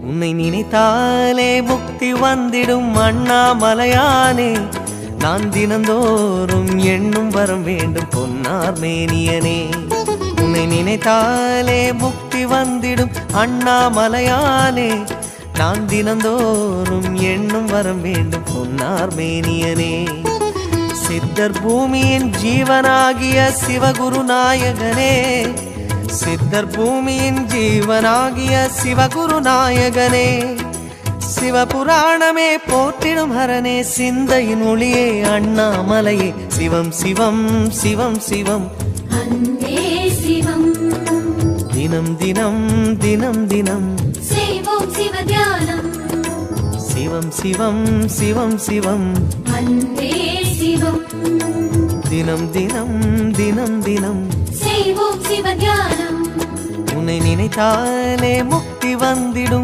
உன்னை நினைத்தாலே முக்தி வந்திடும் அண்ணாமலையானே. நான் தினந்தோறும் எண்ணும் வரம் வேண்டும் பொன்னார் மேனியனே. உன்னை நினைத்தாலே முக்தி வந்திடும் அண்ணாமலையானே. நான் தினந்தோறும் எண்ணும் வரம் வேண்டும் பொன்னார் மேனியனே. சித்தர் பூமியின் ஜீவனாகிய சிவகுரு நாயகனே. சித்தர் பூமியின் ஜீவனாகிய சிவகுரு நாயகனே. சிவபுராணமே போற்றிடும் ஹரனே. சிந்தையின் ஒளியே அண்ணாமலையே. சிவம் சிவம் சிவம் சிவம் அன்பே சிவம். தினம் தினம் தினம் தினம் செய்வோம் சிவ தியானம். சிவம் சிவம் சிவம் சிவம் அன்பே சிவம். தினம் தினம் தினம் தினம் செய்வோம் சிவ தியானம். உன்னை நினைத்தாலே முக்தி வந்திடும்.